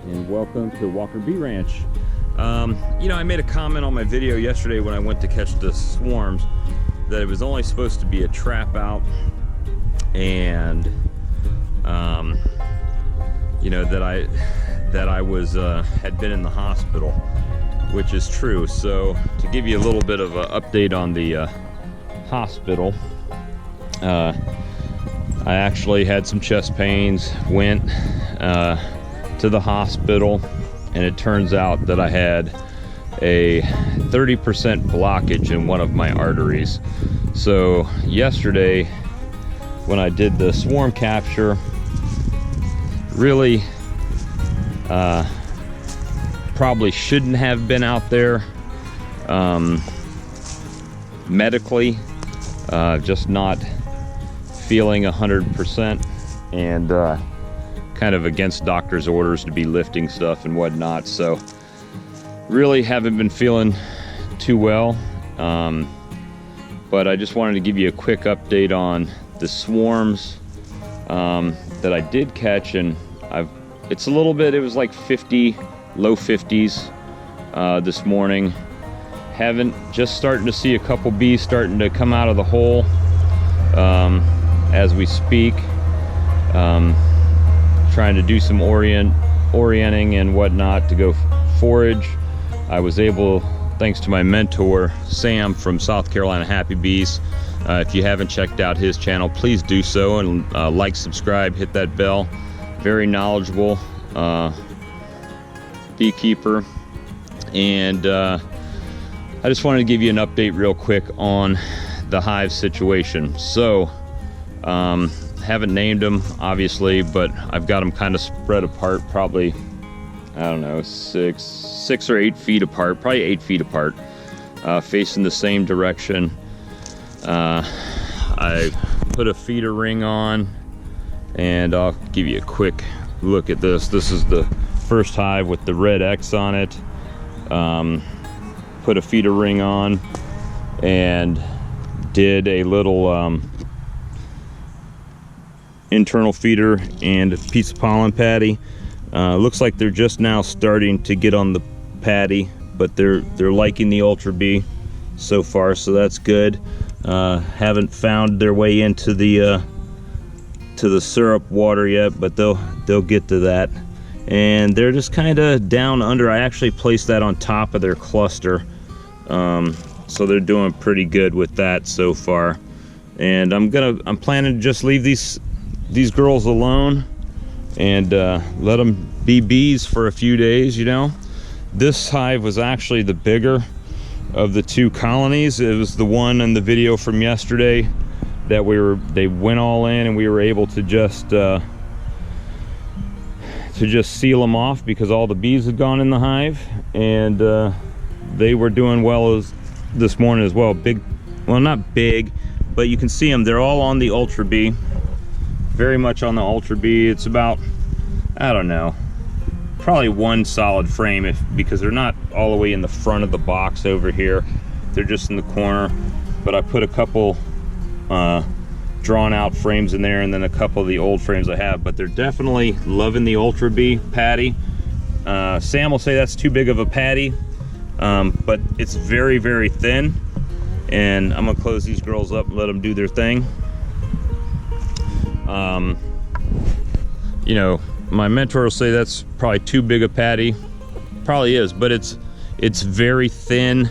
and welcome to Walker Bee Ranch. You know, I made a comment on my video yesterday when I went to catch the swarms that it was only supposed to be a trap out, and you know, that I was had been in the hospital, which is true. So to give you a little bit of an update on the hospital, I actually had some chest pains, went to the hospital, and it turns out that I had a 30% blockage in one of my arteries. So yesterday when I did the swarm capture, really probably shouldn't have been out there medically, just not feeling 100%, and kind of against doctor's orders to be lifting stuff and whatnot. So really haven't been feeling too well, but I just wanted to give you a quick update on the swarms that I did catch. And it's a little bit, it was like 50, low 50s this morning. Just starting to see a couple bees starting to come out of the hole as we speak. Trying to do some orienting and whatnot to go forage. I was able, thanks to my mentor Sam from South Carolina Happy Bees. If you haven't checked out his channel, please do so, and like, subscribe, hit that bell. Very knowledgeable beekeeper. And I just wanted to give you an update real quick on the hive situation. So haven't named them obviously, but I've got them kind of spread apart, probably, I don't know, 6 or 8 feet apart, probably 8 feet apart, facing the same direction. I put a feeder ring on, and I'll give you a quick look at this. This is the first hive with the red X on it. Put a feeder ring on and did a little internal feeder and a piece of pollen patty. Looks like they're just now starting to get on the patty, but they're liking the Ultra Bee so far, so that's good. Haven't found their way into the syrup water yet, but they'll get to that. And they're just kind of down under. I actually placed that on top of their cluster, so they're doing pretty good with that so far. And I'm planning to just leave these girls alone and let them be bees for a few days. You know, this hive was actually the bigger of the two colonies. It was the one in the video from yesterday that they went all in, and we were able to just seal them off because all the bees had gone in the hive, and they were doing well this morning as well. Big, well, not big, but you can see them. They're all on the Ultra Bee, very much on the Ultra Bee. It's about, I don't know, probably one solid frame, because they're not all the way in the front of the box over here. They're just in the corner. But I put a couple drawn out frames in there, and then a couple of the old frames I have. But they're definitely loving the Ultra Bee patty. Sam will say that's too big of a patty, but it's very, very thin. And I'm gonna close these girls up and let them do their thing. You know, my mentor will say that's probably too big a patty. Probably is, but it's very thin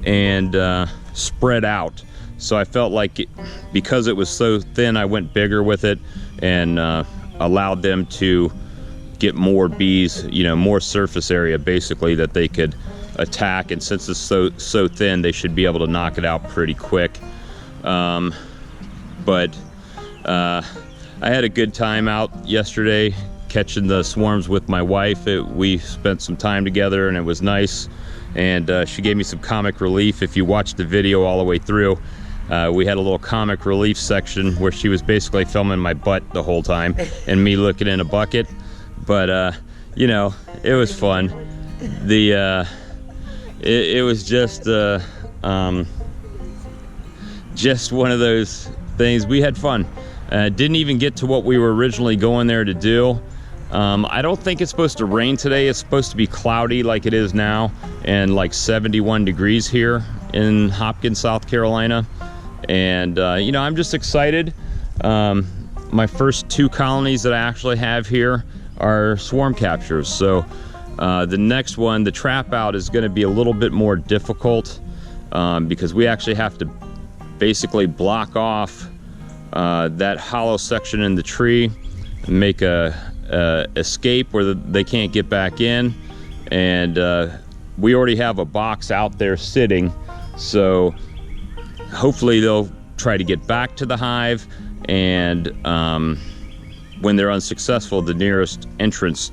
and spread out. So I felt like because it was so thin, I went bigger with it and allowed them to get more bees, you know, more surface area basically that they could attack. And since it's so thin, they should be able to knock it out pretty quick. But I had a good time out yesterday catching the swarms with my wife. We spent some time together, and it was nice. And she gave me some comic relief. If you watched the video all the way through, we had a little comic relief section where she was basically filming my butt the whole time and me looking in a bucket. But you know, it was fun. It was just one of those things. We had fun. Didn't even get to what we were originally going there to do. I don't think it's supposed to rain today. It's supposed to be cloudy like it is now, and like 71 degrees here in Hopkins, South Carolina. And you know, I'm just excited. My first 2 colonies that I actually have here are swarm captures. So the next one, the trap out, is going to be a little bit more difficult because we actually have to basically block off that hollow section in the tree and make a escape where they can't get back in. And we already have a box out there sitting, so hopefully they'll try to get back to the hive, and when they're unsuccessful, the nearest entrance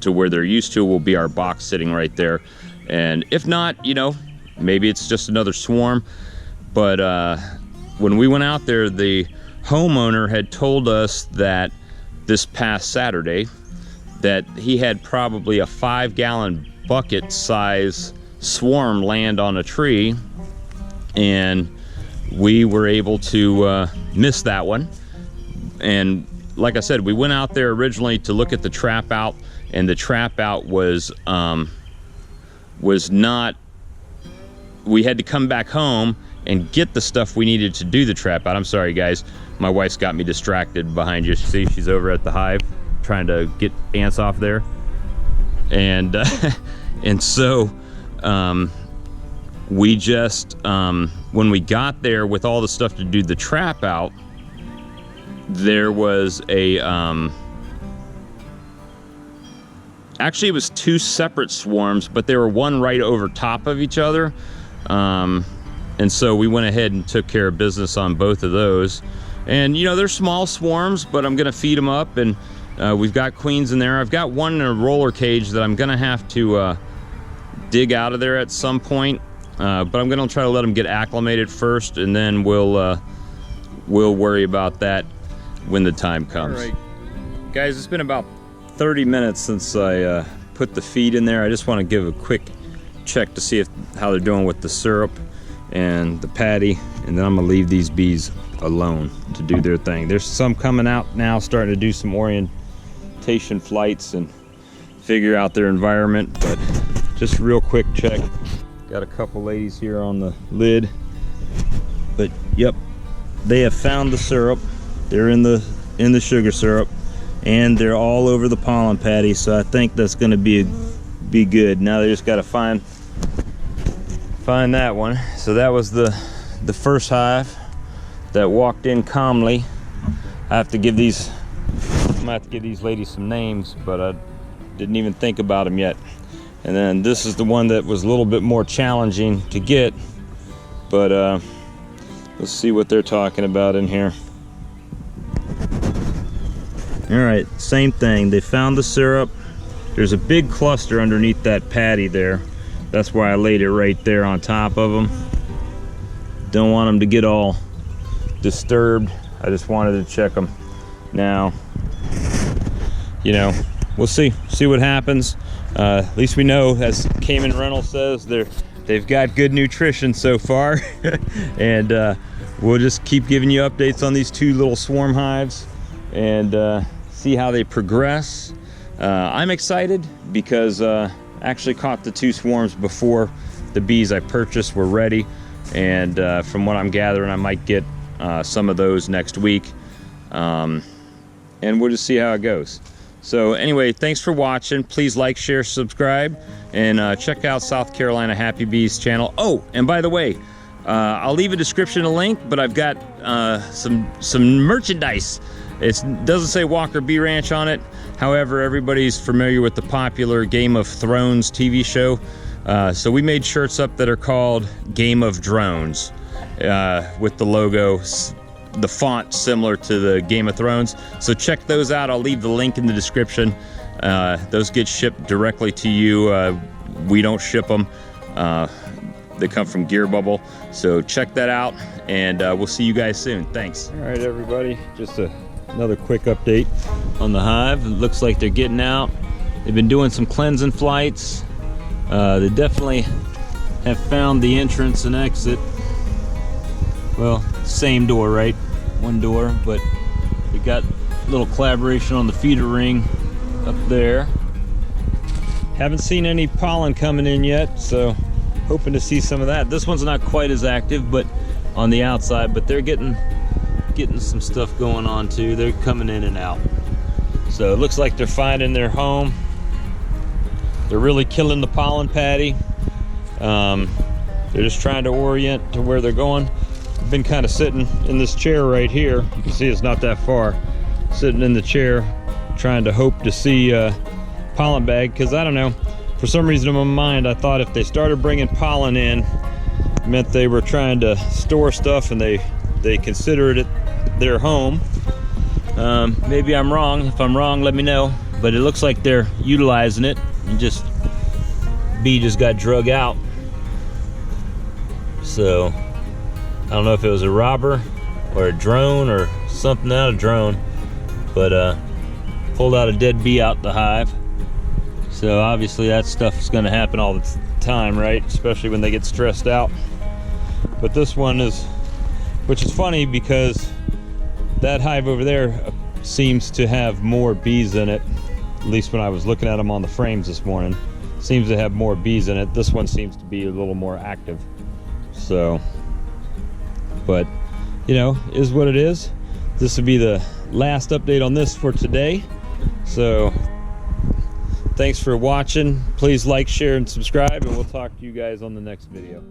to where they're used to will be our box sitting right there. And if not, you know, maybe it's just another swarm. But when we went out there, the homeowner had told us that this past Saturday that he had probably a 5-gallon bucket size swarm land on a tree, and we were able to miss that one. And like I said, we went out there originally to look at the trap out, and the trap out was not, we had to come back home and get the stuff we needed to do the trap out. I'm sorry guys, my wife's got me distracted behind you. See, she's over at the hive trying to get ants off there. And and so we just when we got there with all the stuff to do the trap out, there was a actually it was 2 separate swarms, but they were one right over top of each other. And so we went ahead and took care of business on both of those. And you know, they're small swarms, but I'm gonna feed them up, and we've got queens in there. I've got one in a roller cage that I'm gonna have to dig out of there at some point, but I'm gonna try to let them get acclimated first, and then we'll worry about that when the time comes. All right, guys, it's been about 30 minutes since I put the feed in there. I just want to give a quick check to see how they're doing with the syrup and the patty, and then I'm gonna leave these bees alone to do their thing. There's some coming out now, starting to do some orientation flights and figure out their environment, but just real quick check. Got a couple ladies here on the lid, but yep, they have found the syrup. They're in the sugar syrup, and they're all over the pollen patty, so I think that's going to be good. Now they just got to find that one. So that was the first hive that walked in calmly. I have to give these ladies some names, but I didn't even think about them yet. And then this is the one that was a little bit more challenging to get, but let's see what they're talking about in here. All right, same thing. They found the syrup. There's a big cluster underneath that patty there. That's why I laid it right there on top of them. Don't want them to get all disturbed. I just wanted to check them. Now, you know, we'll see what happens. At least we know, as Cayman Reynolds says, they've got good nutrition so far. And we'll just keep giving you updates on these 2 little swarm hives, and see how they progress. I'm excited because I actually caught the 2 swarms before the bees I purchased were ready, and from what I'm gathering, I might get some of those next week, and we'll just see how it goes. So anyway, thanks for watching. Please like, share, subscribe, and check out South Carolina Happy Bees channel. Oh, and by the way, I'll leave a description, a link, but I've got some merchandise. It doesn't say Walker Bee Ranch on it. However, everybody's familiar with the popular Game of Thrones TV show. So we made shirts up that are called Game of Drones, with the logo, the font similar to the Game of Thrones. So check those out. I'll leave the link in the description. Those get shipped directly to you. We don't ship them. They come from Gear Bubble. So check that out, and we'll see you guys soon. Thanks. All right, everybody, just another quick update on the hive. It looks like they're getting out. They've been doing some cleansing flights. They definitely have found the entrance and exit. Well, same door, right? One door, but we got a little collaboration on the feeder ring. up there. Haven't seen any pollen coming in yet, so hoping to see some of that. This one's not quite as active, but on the outside, but they're getting some stuff going on too. They're coming in and out. So it looks like they're finding their home. They're really killing the pollen patty. They're just trying to orient to where they're going. I've been kind of sitting in this chair right here. You can see it's not that far. Sitting in the chair, trying to hope to see pollen bag, because I don't know, for some reason in my mind I thought if they started bringing pollen in, it meant they were trying to store stuff and they considered it their home. Maybe I'm wrong. If I'm wrong, let me know, but it looks like they're utilizing it. And bee just got drug out, so I don't know if it was a robber or a drone or something. Not a drone, but pulled out a dead bee out the hive. So obviously that stuff is going to happen all the time, right? Especially when they get stressed out. But this one is, which is funny because that hive over there seems to have more bees in it. At least when I was looking at them on the frames this morning, seems to have more bees in it. This one seems to be a little more active. So, but you know, is what it is. This will be the last update on this for today. So thanks for watching. Please like, share, and subscribe, and we'll talk to you guys on the next video.